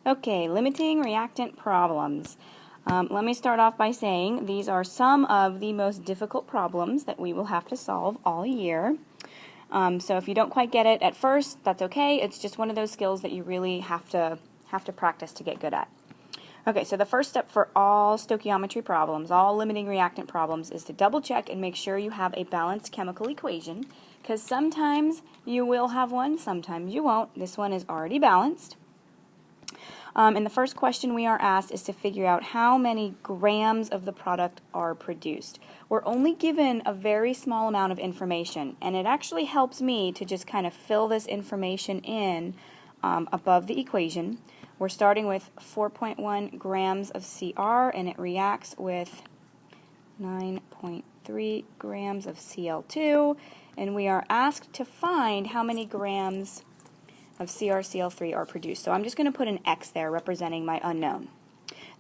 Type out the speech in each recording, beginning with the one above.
Okay, limiting reactant problems. Let me start off by saying these are some of the most difficult problems that we will have to solve all year. So if you don't quite get it at first, that's okay. It's just one of those skills that you really have to practice to get good at. Okay, so the first step for all stoichiometry problems, all limiting reactant problems, is to double check and make sure you have a balanced chemical equation, because sometimes you will have one, sometimes you won't. This one is already balanced. And the first question we are asked is to figure out how many grams of the product are produced. We're only given a very small amount of information, and it actually helps me to just kind of fill this information in above the equation. We're starting with 4.1 grams of CR, and it reacts with 9.3 grams of Cl2, and we are asked to find how many grams of CrCl3 are produced. So I'm just going to put an X there representing my unknown.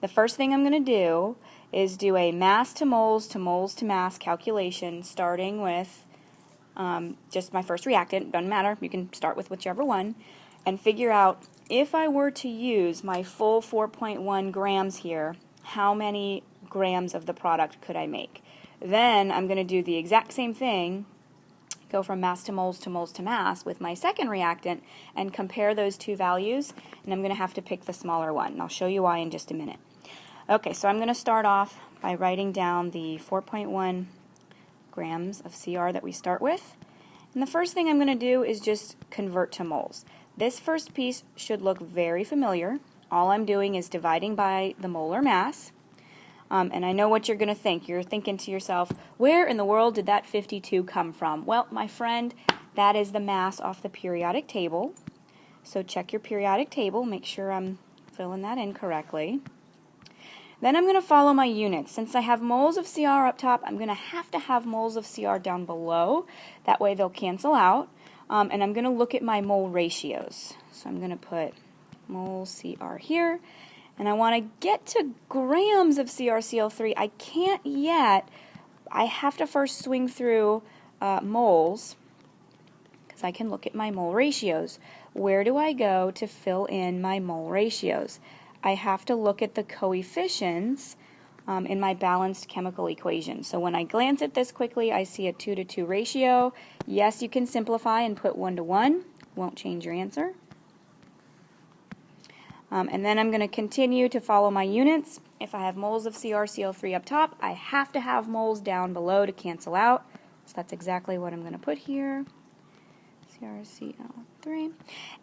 The first thing I'm going to do is do a mass to moles to mass calculation, starting with just my first reactant. Doesn't matter, you can start with whichever one, and figure out if I were to use my full 4.1 grams here, how many grams of the product could I make? Then I'm going to do the exact same thing, go from mass to mass with my second reactant and compare those two values, and I'm going to have to pick the smaller one, and I'll show you why in just a minute. Okay, so I'm going to start off by writing down the 4.1 grams of CR that we start with, and the first thing I'm going to do is just convert to moles. This first piece should look very familiar. All I'm doing is dividing by the molar mass. And I know what you're going to think. You're thinking to yourself, where in the world did that 52 come from? Well, my friend, that is the mass off the periodic table. So check your periodic table, make sure I'm filling that in correctly. Then I'm going to follow my units. Since I have moles of CR up top, I'm going to have moles of CR down below. That way they'll cancel out. And I'm going to look at my mole ratios. So I'm going to put mole CR here. And I want to get to grams of CrCl3. I can't yet. I have to first swing through moles, because I can look at my mole ratios. Where do I go to fill in my mole ratios? I have to look at the coefficients in my balanced chemical equation. So when I glance at this quickly, I see a 2-to-2 ratio. Yes, you can simplify and put 1-to-1. Won't change your answer. And then I'm going to continue to follow my units. If I have moles of CrCl3 up top, I have to have moles down below to cancel out. So that's exactly what I'm going to put here. CrCl3.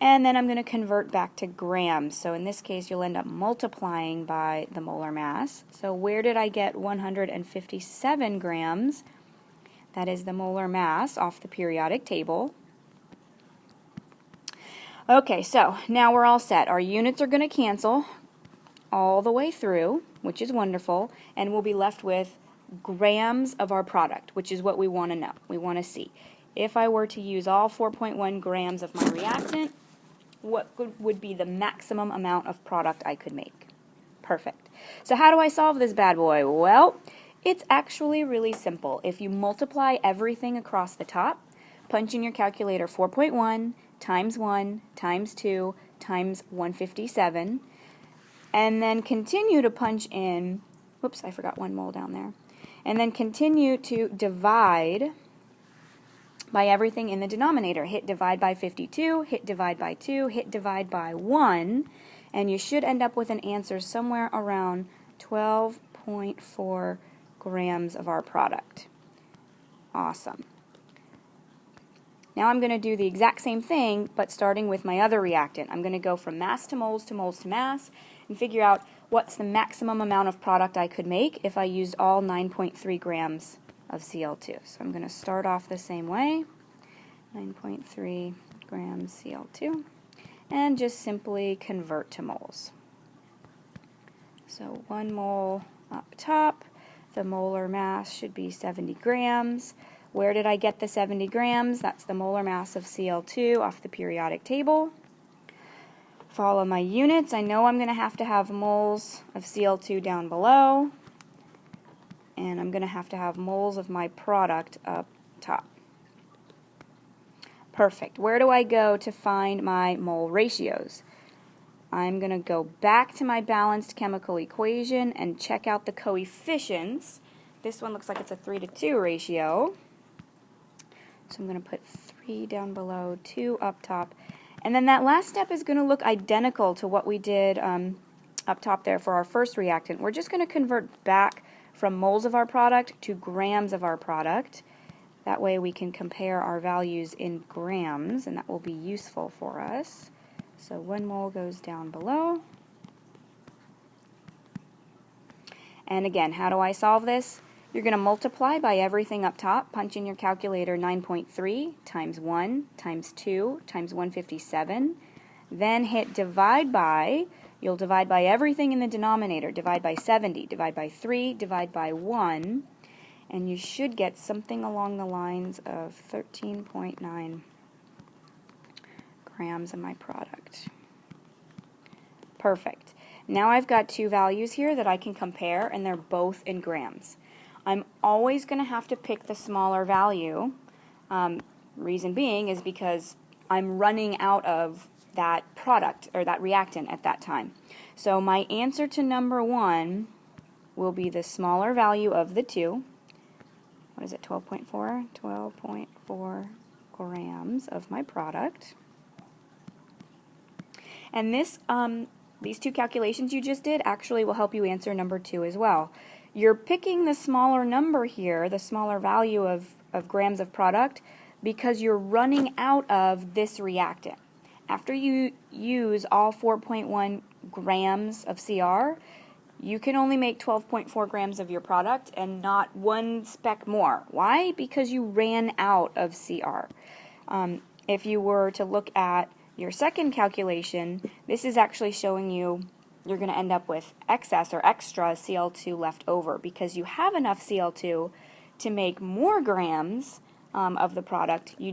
And then I'm going to convert back to grams. So in this case, you'll end up multiplying by the molar mass. So where did I get 157 grams? That is the molar mass off the periodic table. Okay, so now we're all set. Our units are going to cancel all the way through, which is wonderful, and we'll be left with grams of our product, which is what we want to know. We want to see. If I were to use all 4.1 grams of my reactant, what would be the maximum amount of product I could make? Perfect. So how do I solve this bad boy? Well, it's actually really simple. If you multiply everything across the top, punch in your calculator 4.1 times 1 times 2 times 157, and then continue to punch in, whoops, I forgot one mole down there, and then continue to divide by everything in the denominator. Hit divide by 52, hit divide by 2, hit divide by 1, and you should end up with an answer somewhere around 12.4 grams of our product. Awesome. Now I'm going to do the exact same thing, but starting with my other reactant. I'm going to go from mass to moles to mass and figure out what's the maximum amount of product I could make if I used all 9.3 grams of Cl2. So I'm going to start off the same way, 9.3 grams Cl2, and just simply convert to moles. So 1 mole up top, the molar mass should be 70 grams. Where did I get the 70 grams? That's the molar mass of Cl2 off the periodic table. Follow my units. I know I'm going to have moles of Cl2 down below, and I'm going to have moles of my product up top. Perfect. Where do I go to find my mole ratios? I'm going to go back to my balanced chemical equation and check out the coefficients. This one looks like it's a 3:2 ratio. So I'm going to put 3 down below, 2 up top. And then that last step is going to look identical to what we did up top there for our first reactant. We're just going to convert back from moles of our product to grams of our product. That way we can compare our values in grams, and that will be useful for us. So 1 mole goes down below. And again, how do I solve this? You're going to multiply by everything up top. Punch in your calculator 9.3 times 1 times 2 times 157. Then hit divide by. You'll divide by everything in the denominator. Divide by 70, divide by 3, divide by 1. And you should get something along the lines of 13.9 grams of my product. Perfect. Now I've got two values here that I can compare, and they're both in grams. I'm always going to have to pick the smaller value. Reason being is because I'm running out of that product or that reactant at that time. So my answer to number 1 will be the smaller value of the two. What is it, 12.4? 12.4 grams of my product. And this, these two calculations you just did actually will help you answer number 2 as well. You're picking the smaller number here, the smaller value of grams of product, because you're running out of this reactant. After you use all 4.1 grams of CR, you can only make 12.4 grams of your product and not one speck more. Why? Because you ran out of CR. If you were to look at your second calculation, this is actually showing you you're going to end up with excess or extra Cl2 left over because you have enough Cl2 to make more grams of the product. You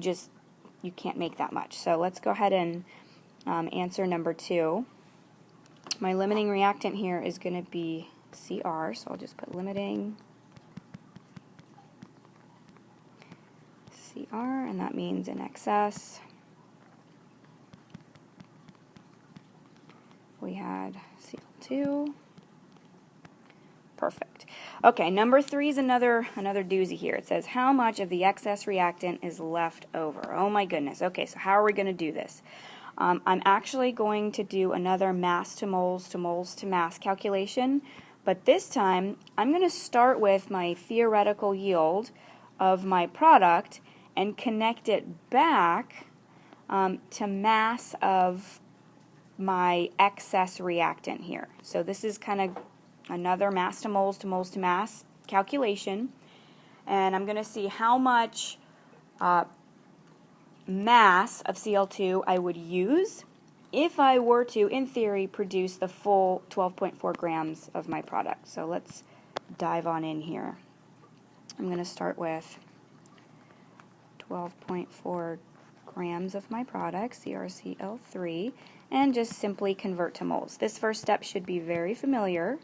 can't make that much. So let's go ahead and answer number 2. My limiting reactant here is going to be Cr, so I'll just put limiting Cr, and that means in excess. We had Cl2. Perfect. Okay, number 3 is another doozy here. It says how much of the excess reactant is left over. Oh my goodness. Okay, so how are we going to do this? I'm actually going to do another mass to moles to moles to mass calculation, but this time I'm going to start with my theoretical yield of my product and connect it back to mass of my excess reactant here. So this is kind of another mass to moles to mass calculation, and I'm going to see how much mass of Cl2 I would use if I were to, in theory, produce the full 12.4 grams of my product. So let's dive on in here. I'm going to start with 12.4 grams of my product, CrCl3, and just simply convert to moles. This first step should be very familiar.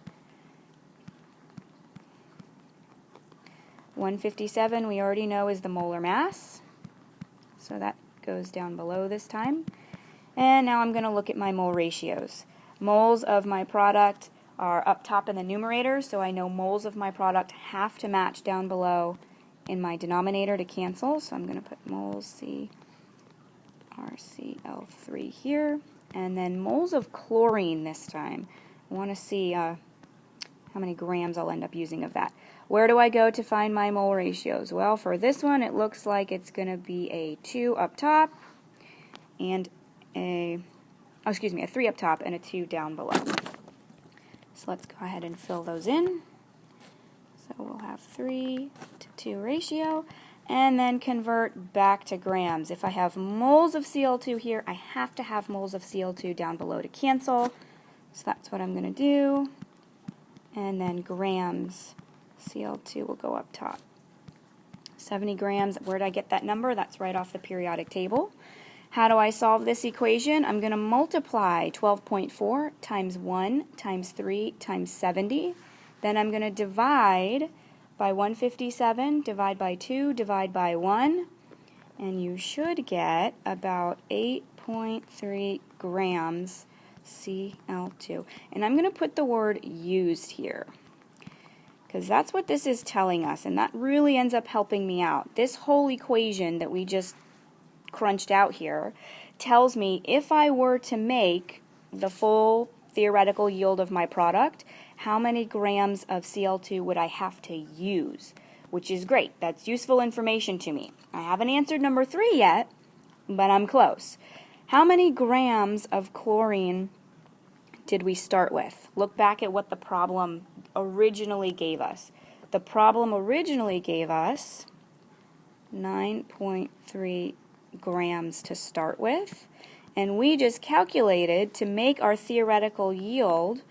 157 we already know is the molar mass, so that goes down below this time. And now I'm going to look at my mole ratios. Moles of my product are up top in the numerator, so I know moles of my product have to match down below in my denominator to cancel, so I'm going to put moles CrCl3 here. And then moles of chlorine this time. I want to see how many grams I'll end up using of that. Where do I go to find my mole ratios? Well, for this one, it looks like it's going to be a 2 up top and a 3 up top and a 2 down below. So let's go ahead and fill those in. So we'll have 3 to 2 ratio, and then convert back to grams. If I have moles of Cl2 here, I have to have moles of Cl2 down below to cancel. So that's what I'm going to do. And then grams, Cl2 will go up top. 70 grams, where did I get that number? That's right off the periodic table. How do I solve this equation? I'm going to multiply 12.4 times 1 times 3 times 70. Then I'm going to divide by 157, divide by 2, divide by 1, and you should get about 8.3 grams Cl2. And I'm going to put the word used here, because that's what this is telling us, and that really ends up helping me out. This whole equation that we just crunched out here tells me if I were to make the full theoretical yield of my product, how many grams of Cl2 would I have to use, which is great. That's useful information to me. I haven't answered number 3 yet, but I'm close. How many grams of chlorine did we start with? Look back at what the problem originally gave us. The problem originally gave us 9.3 grams to start with, and we just calculated to make our theoretical yield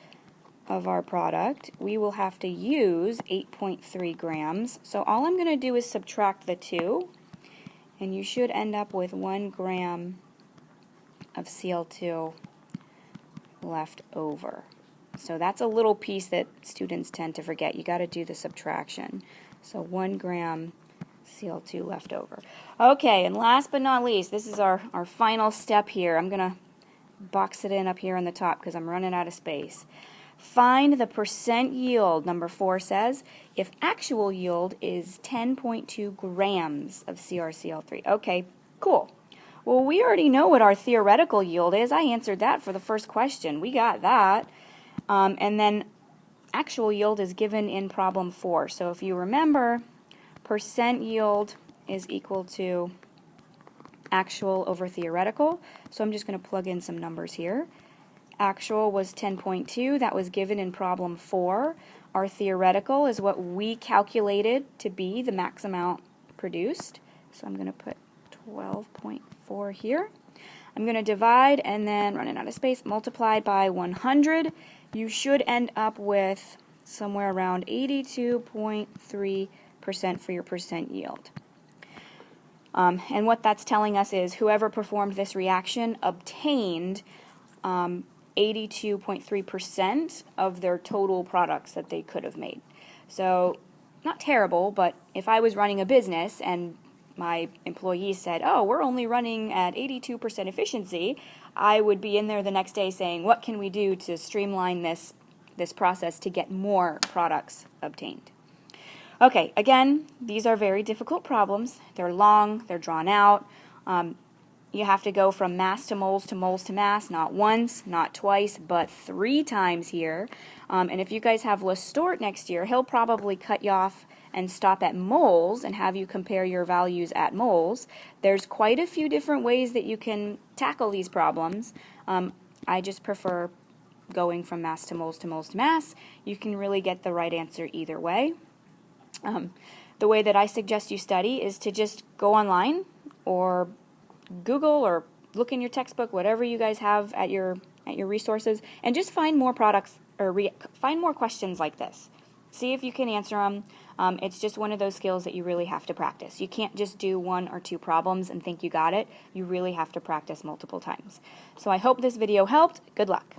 of our product, we will have to use 8.3 grams. So all I'm going to do is subtract the 2, and you should end up with 1 gram of Cl2 left over. So that's a little piece that students tend to forget. You got to do the subtraction. So 1 gram Cl2 left over. Okay, and last but not least, this is our final step here. I'm going to box it in up here on the top because I'm running out of space. Find the percent yield, number 4 says, if actual yield is 10.2 grams of CrCl3. Okay, cool. Well, we already know what our theoretical yield is. I answered that for the first question. We got that. And then actual yield is given in problem 4. So if you remember, percent yield is equal to actual over theoretical. So I'm just going to plug in some numbers here. Actual was 10.2. That was given in problem 4. Our theoretical is what we calculated to be the max amount produced. So I'm going to put 12.4 here. I'm going to divide and then, running out of space, multiply by 100. You should end up with somewhere around 82.3% for your percent yield. And what that's telling us is whoever performed this reaction obtained 82.3% of their total products that they could have made. So not terrible, but if I was running a business and my employees said, oh, we're only running at 82% efficiency, I would be in there the next day saying, what can we do to streamline this process to get more products obtained? Okay, again, these are very difficult problems. They're long, they're drawn out. You have to go from mass to moles to mass, not once, not twice, but 3 times here. And if you guys have Lestort next year, he'll probably cut you off and stop at moles and have you compare your values at moles. There's quite a few different ways that you can tackle these problems. I just prefer going from mass to moles to moles to mass. You can really get the right answer either way. The way that I suggest you study is to just go online or Google or look in your textbook, whatever you guys have at your resources, and just find more products or find more questions like this. See if you can answer them. It's just one of those skills that you really have to practice. You can't just do 1 or 2 problems and think you got it. You really have to practice multiple times. So I hope this video helped. Good luck.